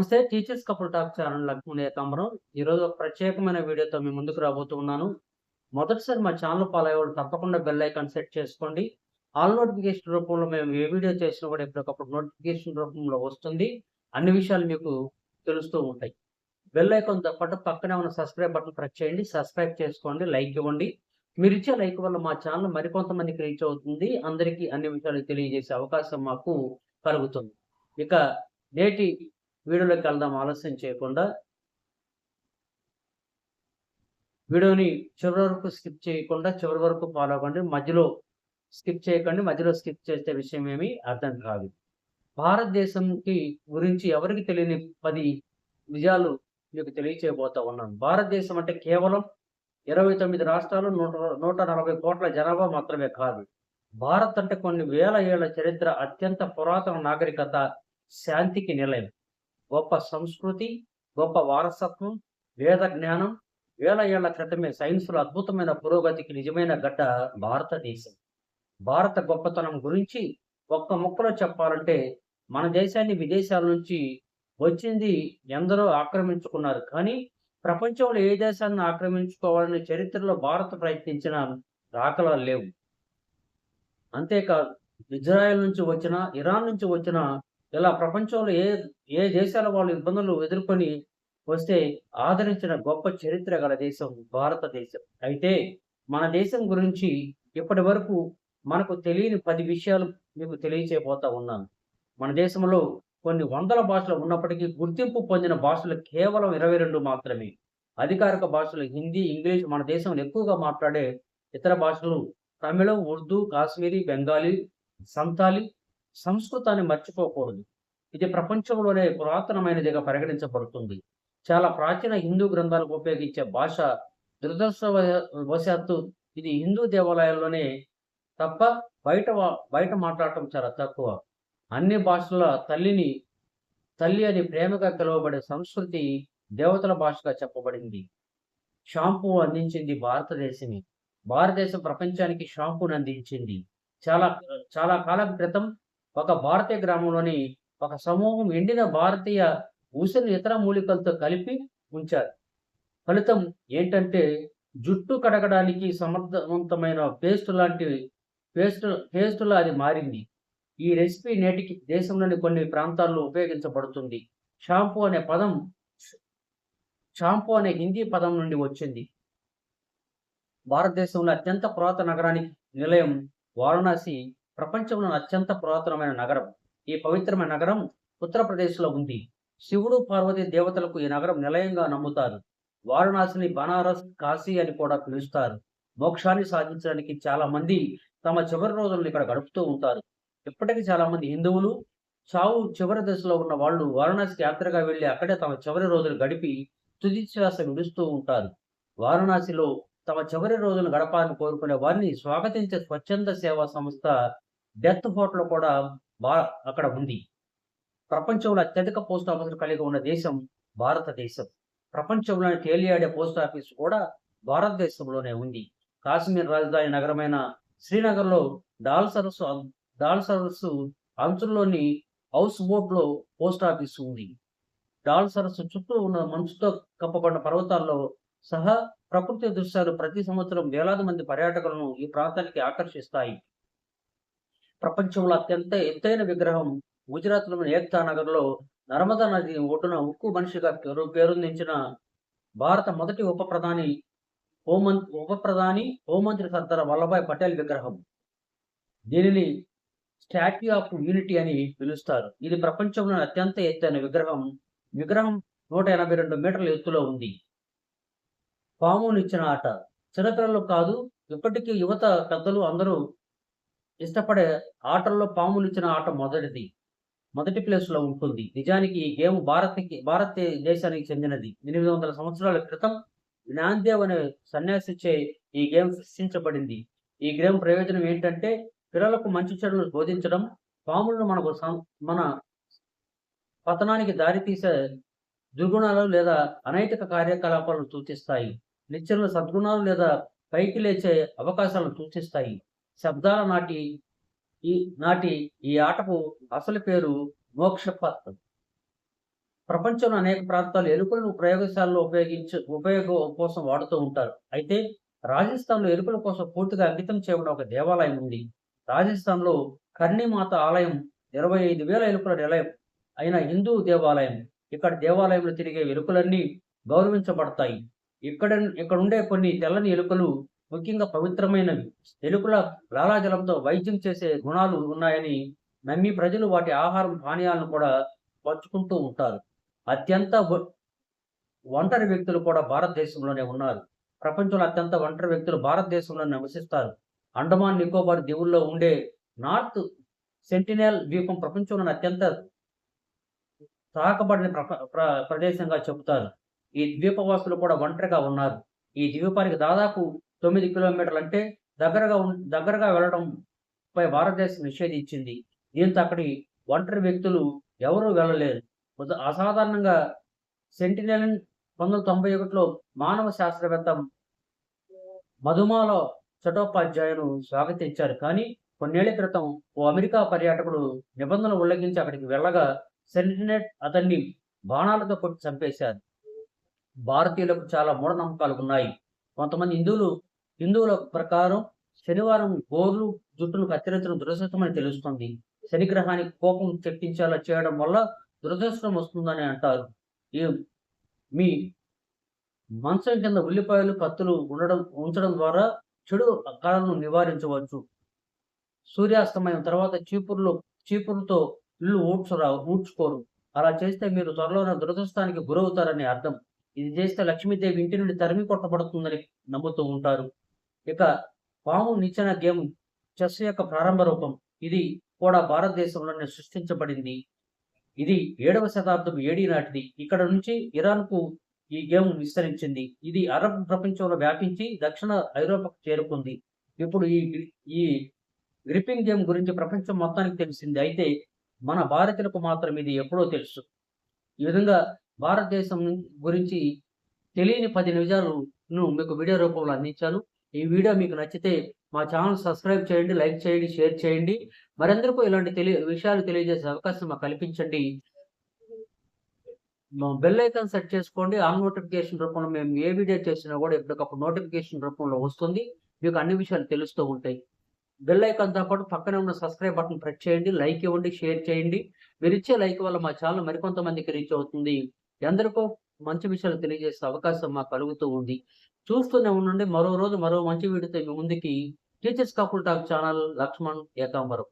నమస్తే. Teachers couple talk channel Lakshmi Ekambaram. ఈరోజు ఒక ప్రత్యేకమైన వీడియోతో మీ ముందుకు రాబోతున్నాను. మొదటిసారి మా ఛానల్ ఫాలో అయ్యేవాళ్ళు తప్పకుండా బెల్ ఐకాన్ సెట్ చేసుకోండి. ఆల్ నోటిఫికేషన్ రూపంలో మేము ఏ వీడియో చేసినా కూడా ఎప్పటికప్పుడు నోటిఫికేషన్ రూపంలో వస్తుంది. అన్ని విషయాలు మీకు తెలుస్తూ ఉంటాయి. బెల్ ఐకాన్‌తో పాటు పక్కనే ఉన్న సబ్స్క్రైబ్ బటన్ ప్రెస్ చేయండి. సబ్స్క్రైబ్ చేసుకోండి. లైక్ ఇవ్వండి. మీరిచ్చే లైక్ వల్ల మా ఛానల్ మరికొంతమందికి రీచ్ అవుతుంది. అందరికీ అన్ని విషయాలు తెలియజేసే అవకాశం మాకు కలుగుతుంది. ఇక నేటి వీడియోలోకి వెళ్దాం ఆలస్యం చేయకుండా. వీడియోని చివరి వరకు స్కిప్ చేయకుండా చివరి వరకు ఫాలో అవ్వండి. మధ్యలో స్కిప్ చేయకండి. మధ్యలో స్కిప్ చేస్తే విషయం ఏమీ అర్థం కాదు. భారతదేశంకి గురించి ఎవరికి తెలియని 10 నిజాలు మీకు తెలియచేయబోతా ఉన్నాను. భారతదేశం అంటే కేవలం 29 రాష్ట్రాలు, 140 కోట్ల జనాభా మాత్రమే కాదు. భారత్ అంటే కొన్ని వేల ఏళ్ల చరిత్ర, అత్యంత పురాతన నాగరికత, శాంతికి నిలయం, గొప్ప సంస్కృతి, గొప్ప వారసత్వం, వేద జ్ఞానం, వేల ఏళ్ల క్రితమే సైన్స్‌లో అద్భుతమైన పురోగతికి నిజమైన గడ్డ భారతదేశం. భారత గొప్పతనం గురించి ఒక్క ముక్కలో చెప్పాలంటే, మన దేశాన్ని విదేశాల నుంచి వచ్చింది ఎందరో ఆక్రమించుకున్నారు. కానీ ప్రపంచంలో ఏ దేశాన్ని ఆక్రమించుకోవాలని చరిత్రలో భారత్ ప్రయత్నించిన దాఖలాలు లేవు. అంతేకాదు, ఇజ్రాయెల్ నుంచి వచ్చిన, ఇరాన్ నుంచి వచ్చిన, ఇలా ప్రపంచంలో ఏ ఏ దేశాల వాళ్ళు ఇబ్బందులు ఎదుర్కొని వస్తే ఆదరించిన గొప్ప చరిత్ర గల దేశం భారతదేశం. అయితే మన దేశం గురించి ఇప్పటి వరకు మనకు తెలియని 10 విషయాలు మీకు తెలియచేయబోతా ఉన్నాను. మన దేశంలో కొన్ని వందల భాషలు ఉన్నప్పటికీ గుర్తింపు పొందిన భాషలు కేవలం 22 మాత్రమే. అధికారిక భాషలు హిందీ, ఇంగ్లీష్, మన దేశంలో ఎక్కువగా మాట్లాడే ఇతర భాషలు తమిళం, ఉర్దూ, కాశ్మీరీ, బెంగాలీ, సంతాలి, సంస్కృతాన్ని మర్చిపోకూడదు. ఇది ప్రపంచంలోనే పురాతనమైనదిగా పరిగణించబడుతుంది. చాలా ప్రాచీన హిందూ గ్రంథాలకు ఉపయోగించే భాష. దురదృష్టవశాత్తు ఇది హిందూ దేవాలయాల్లోనే తప్ప బయట మాట్లాడటం చాలా తక్కువ. అన్ని భాషల తల్లి అని ప్రేమగా పిలువబడే సంస్కృతి దేవతల భాషగా చెప్పబడింది. షాంపూ అందించింది భారతదేశమే. భారతదేశం ప్రపంచానికి షాంపూని అందించింది. చాలా చాలా కాలం క్రితం ఒక భారతీయ గ్రామంలోని ఒక సమూహం ఎండిన భారతీయ ఊసను ఇతర మూలికలతో కలిపి ఉంచారు. ఫలితం ఏంటంటే జుట్టు కడగడానికి సమర్థవంతమైన పేస్టులా అది మారింది. ఈ రెసిపీ నేటికి దేశంలోని కొన్ని ప్రాంతాల్లో ఉపయోగించబడుతుంది. షాంపూ అనే పదం షాంపూ అనే హిందీ పదం నుండి వచ్చింది. భారతదేశంలో అత్యంత పురాతన నగరానికి నిలయం వారణాసి ప్రపంచంలోని అత్యంత పురాతనమైన నగరం. ఈ పవిత్రమైన నగరం ఉత్తరప్రదేశ్‌లో ఉంది. శివుడు, పార్వతీ దేవతలకు ఈ నగరం నిలయంగా నమ్ముతారు. వారణాసిని బనారస్, కాశీ అని కూడా పిలుస్తారు. మోక్షాన్ని సాధించడానికి చాలా మంది తమ చివరి రోజులను ఇక్కడ గడుపుతూ ఉంటారు. ఇప్పటికీ చాలా మంది హిందువులు చావు చివరి దశలో ఉన్న వాళ్ళు వారణాసికి యాత్రగా వెళ్లి అక్కడే తమ చివరి రోజులు గడిపి తుది శ్వాస విడుస్తూ ఉంటారు. వారణాసిలో తమ చివరి రోజులను గడపాలని కోరుకునే వారిని స్వాగతించే స్వచ్ఛంద సేవా సంస్థ డెత్ హోటల్ కూడా అక్కడ ఉంది. ప్రపంచంలో అత్యధిక పోస్ట్ ఆఫీసులు కలిగి ఉన్న దేశం భారతదేశం. ప్రపంచంలోని తేలియాడే పోస్ట్ ఆఫీస్ కూడా భారతదేశంలోనే ఉంది. కాశ్మీర్ రాజధాని నగరమైన శ్రీనగర్లో డాల్ సరస్సు అంచుల్లోని హౌస్ బోట్లో పోస్ట్ ఆఫీసు ఉంది. డాల్ సరస్సు చుట్టూ ఉన్న మంచుతో కప్పబడిన పర్వతాల్లో సహా ప్రకృతి దృశ్యాలు ప్రతి సంవత్సరం వేలాది మంది పర్యాటకులను ఈ ప్రాంతానికి ఆకర్షిస్తాయి. ప్రపంచంలో అత్యంత ఎత్తైన విగ్రహం గుజరాత్లోని ఏక్తా నగర్లో నర్మదా నది ఒడ్డున ఉక్కు మనిషిగా పేరొందించిన భారత మొదటి ఉప ప్రధాని హోంమంత్రి సర్దార్ వల్లభాయ్ పటేల్ విగ్రహం. దీనిని స్టాట్యూ ఆఫ్ యూనిటీ అని పిలుస్తారు. ఇది ప్రపంచంలోని అత్యంత ఎత్తైన విగ్రహం. విగ్రహం 182 మీటర్ల ఎత్తులో ఉంది. పామునిచ్చిన ఆట చిన్నపిల్లలు కాదు, ఇప్పటికీ యువత, పెద్దలు అందరూ ఇష్టపడే ఆటల్లో పామునిచ్చిన ఆట మొదటి ప్లేస్‌లో ఉంటుంది. నిజానికి ఈ గేమ్ భారతదేశానికి చెందినది. 800 సంవత్సరాల క్రితం జ్ఞాన్‌దేవ్ అనే సన్యాసిచే ఈ గేమ్ సృష్టించబడింది. ఈ గేమ్ ప్రయోజనం ఏంటంటే పిల్లలకు మంచి చెడులను బోధించడం, పాములను మన పతనానికి దారితీసే దుర్గుణాలు లేదా అనైతిక కార్యకలాపాలను సూచిస్తాయి. నిచ్చెనలు సద్గుణాలు లేదా పైకి లేచే అవకాశాలను సూచిస్తాయి. శబ్దాల నాటి ఈ ఆటకు అసలు పేరు మోక్షపత్. ప్రపంచంలో అనేక ప్రాంతాలు ఎలుకలను ప్రయోగశాలలో ఉపయోగం కోసం వాడుతూ ఉంటారు. అయితే రాజస్థాన్‌లో ఎలుకల కోసం పూర్తిగా అంకితం చేయబడిన ఒక దేవాలయం ఉంది. రాజస్థాన్‌లో కర్ణీమాత ఆలయం 25,000 ఎలుకల నిలయం అయిన హిందూ దేవాలయం. ఇక్కడ దేవాలయంలో తిరిగే ఎలుకలన్నీ గౌరవించబడతాయి. ఇక్కడ ఇక్కడుండే కొన్ని తెల్లని ఎలుకలు ముఖ్యంగా పవిత్రమైనవి. ఎలుకల లాలాజలంతో వైద్యం చేసే గుణాలు ఉన్నాయని నమ్మి ప్రజలు వాటి ఆహారం, పానీయాలను కూడా పంచుకుంటూ ఉంటారు. అత్యంత ఒంటరి వ్యక్తులు కూడా భారతదేశంలోనే ఉన్నారు. ప్రపంచంలో అత్యంత ఒంటరి వ్యక్తులు భారతదేశంలో నివసిస్తారు. అండమాన్ నికోబార్ దీవుల్లో ఉండే నార్త్ సెంటినెల్ ద్వీపం ప్రపంచంలోని అత్యంత తాకబడిన ప్రదేశంగా చెబుతారు. ఈ ద్వీపవాసులు కూడా ఒంటరిగా ఉన్నారు. ఈ ద్వీపానికి దాదాపు 9 కిలోమీటర్లు అంటే దగ్గరగా వెళ్ళడంపై భారతదేశం నిషేధించింది. దీంతో అక్కడి ఒంటరి వ్యక్తులు ఎవరూ వెళ్ళలేరు. అసాధారణంగా సెంటినెల్ 1991లో మానవ శాస్త్రవేత్త మధుమాల చటోపాధ్యాయను స్వాగతించారు. కానీ కొన్నేళ్ల క్రితం ఓ అమెరికా పర్యాటకుడు నిబంధనలు ఉల్లంఘించి అక్కడికి వెళ్ళగా సెంటినెల్ అతన్ని బాణాలతో కొట్టి చంపేశారు. భారతీయులకు చాలా మూఢనమ్మకాలు ఉన్నాయి. కొంతమంది హిందువుల ప్రకారం శనివారం గోర్లు, జుట్టును కత్తిరించడం దురదృష్టమని తెలుస్తుంది. శనిగ్రహానికి కోపం తెప్పించేలా చేయడం వల్ల దురదృష్టం వస్తుందని అంటారు. మీ మంచం కింద ఉల్లిపాయలు, కత్తులు ఉంచడం ద్వారా చెడు కళలను నివారించవచ్చు. సూర్యాస్తమయం తర్వాత చీపురుతో ఇల్లు ఊడ్చుకోరు. అలా చేస్తే మీరు త్వరలోనే దురదృష్టానికి గురవుతారని అర్థం. ఇది చేస్తే లక్ష్మీదేవి ఇంటి నుండి తరిమి కొట్టబడుతుందని నమ్ముతూ ఉంటారు. ఇక పాము నిచ్చెన గేమ్ చెస్ యొక్క ప్రారంభ రూపం. ఇది కూడా భారతదేశంలోనే సృష్టించబడింది. ఇది 7వ శతాబ్దం ఏడీ నాటిది. ఇక్కడ నుంచి ఇరాన్‌కు ఈ గేమ్ విస్తరించింది. ఇది అరబ్ ప్రపంచంలో వ్యాపించి దక్షిణ ఐరోపాకు చేరుకుంది. ఇప్పుడు ఈ గ్రిప్పింగ్ గేమ్ గురించి ప్రపంచం మొత్తానికి తెలిసింది. అయితే మన భారతీయులకు మాత్రం ఇది ఎప్పుడో తెలుసు. ఈ విధంగా భారతదేశం గురించి తెలియని 10 నిజాలను మీకు వీడియో రూపంలో అందించాను. ఈ వీడియో మీకు నచ్చితే మా ఛానల్ సబ్స్క్రైబ్ చేయండి, లైక్ చేయండి, షేర్ చేయండి. మరెందరికీ ఇలాంటి విషయాలు తెలియజేసే అవకాశం మాకు కల్పించండి. బెల్ ఐకాన్ సెట్ చేసుకోండి. ఆల్ నోటిఫికేషన్ రూపంలో మేము ఏ వీడియో చేసినా కూడా ఎప్పటికప్పుడు నోటిఫికేషన్ రూపంలో వస్తుంది. మీకు అన్ని విషయాలు తెలుస్తూ ఉంటాయి. బెల్ ఐకాన్‌తో పాటు పక్కనే ఉన్న సబ్స్క్రైబ్ బటన్ ప్రెస్ చేయండి, లైక్ ఇవ్వండి, షేర్ చేయండి. మీరిచ్చే లైక్ వల్ల మా ఛానల్ మరికొంతమందికి రీచ్ అవుతుంది. ఎందరికో మంచి విషయాలు తెలియజేసే అవకాశం మాకు కలుగుతూ ఉంది. చూస్తూనే ఉండండి. మరో రోజు మరో మంచి వీడియోతో మీ ముందుకి teachers couple talk channel Lakshman Ekambaram.